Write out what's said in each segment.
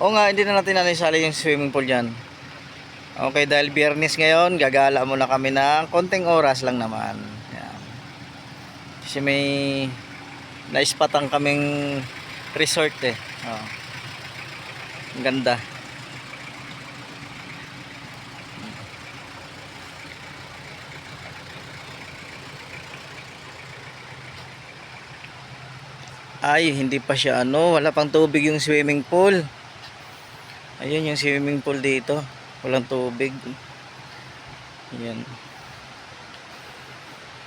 Oo nga, hindi na natin nanisali yung swimming pool dyan. Okay, dahil Biyernes ngayon, gagala muna kami ng konting oras lang naman. Yan. Kasi may naispatang kaming resort eh. Oh, ang ganda. Ay, hindi pa siya ano, wala pang tubig yung swimming pool. Ayun yung swimming pool dito. Walang tubig. Ayan.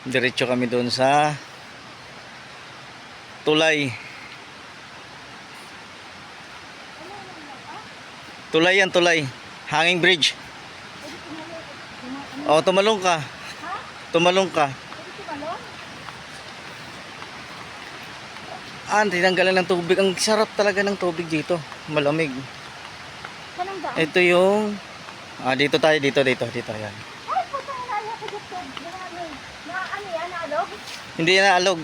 Diretso kami doon sa tulay. Tulay yan, tulay. Hanging bridge. Oh, tumalong ka. Tumalong ka. Tinanggalan ng tubig. Ang sarap talaga ng tubig dito. Malamig. Ito yung dito tayo, dito. Yan. Ay, puto na nalaya ko dito. Na ano yan, naalog? Hindi yan naalog.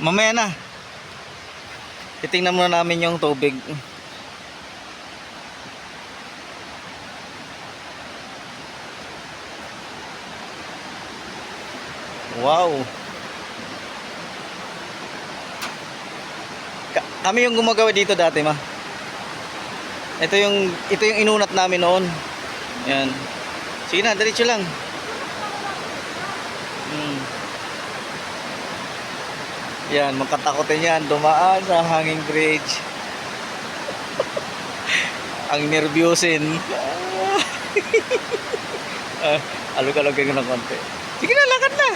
Mamaya na. Titingnan muna namin yung tubig. Wow. Kami yung gumagawa dito dati, ma. Ito yung inunat namin noon. Yan. Sige na, diretso lang. Yan, magkatakotin yan. Dumaan sa hanging bridge. Ang nervyosin. Alog-alog ka ng konti. Sige na, lakad na.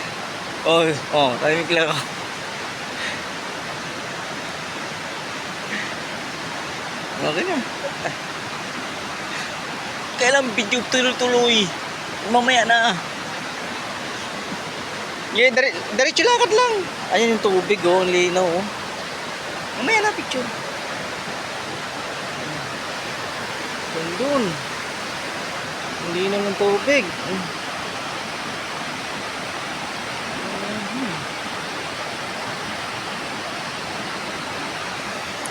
Tahimik lang ako. Okay na. Kailan video tuloy-tuloy. Mamaya na. Yeah, diretso lakad lang. Ayan yung tubig, ang linaw, oh. Mamaya na picture. Doon. Ang linaw ng tubig.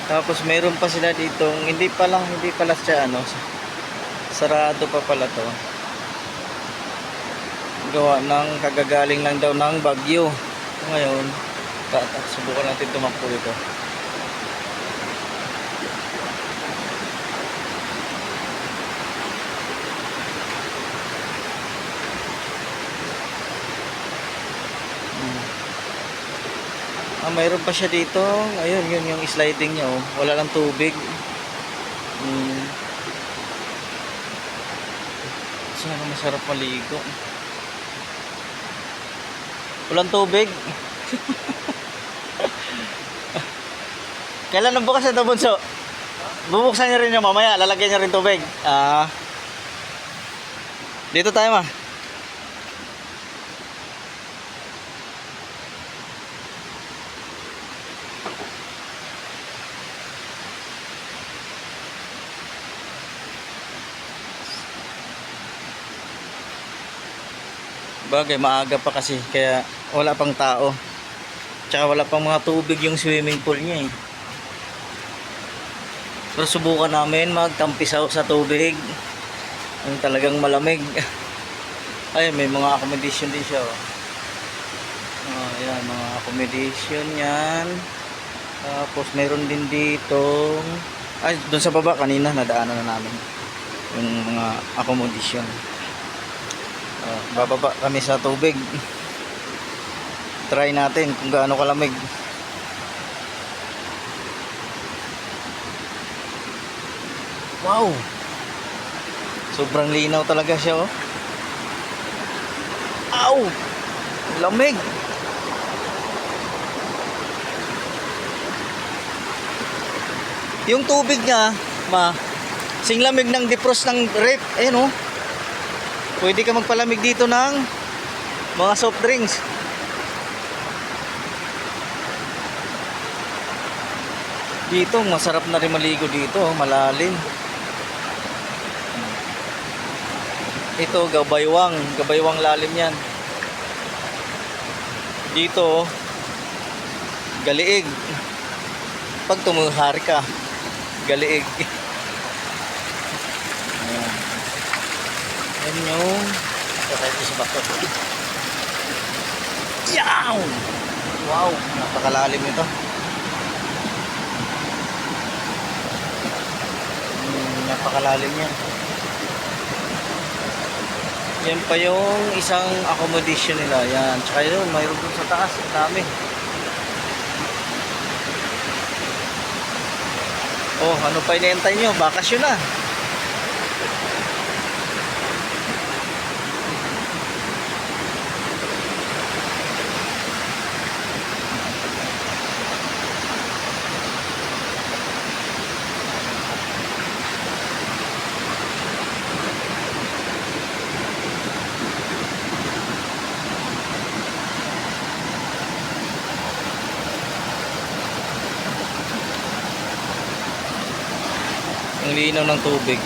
Tapos meron pa sila dito, hindi pala siya sarado pa pala to. Gawa ng kagagaling lang daw ng bagyo. Ngayon, subukan natin tumakbo dito. Mayroon pa siya dito. Ayun, yun yung sliding niya, oh. Wala lang tubig. Sana masarap maligo. Walang tubig. Kailan nabukas ito, bunso? Bubuksan niya rin yung mamaya. Lalagyan niya rin tubig. Dito tayo, ma. Bagay, maaga pa kasi. Kaya wala pang tao. Tsaka wala pang mga tubig yung swimming pool niya, eh. Pero subukan namin magtampisaw sa tubig. Yung talagang malamig. Ay, may mga accommodation din siya, oh. Ayan, mga accommodation yan. Tapos meron din dito. Doon sa baba kanina nadaanan na namin yung mga accommodation. Bababa kami sa tubig. Try natin kung gaano kalamig. Wow, sobrang linaw talaga siya, oh. Ow, lamig. Yung tubig niya, sing lamig ng defrost ng ref. Ayun, oh. Pwede ka magpalamig dito ng mga soft drinks. Dito, masarap na rin maligo dito, malalim. Ito, gabaywang lalim yan. Dito, Galiig. Pag tumuhari ka, galiig. Ayan. Yan yung kakayos sa bato. Yaw! Wow, napakalalim ito. Napakalalim yan. Yan pa yung isang accommodation nila. Yan. Tsaka yun, mayroon dun sa taas. Ang dami. Oh, ano pa inaantay nyo? Bakasyon na. Ang linaw ng tubig.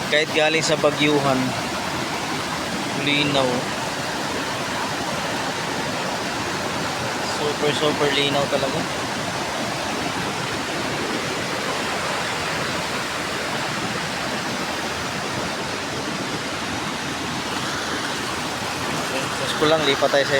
Kahit galing sa bagyuhan, linaw. Super linaw talaga. Tapos ko lang, lipat tayo sa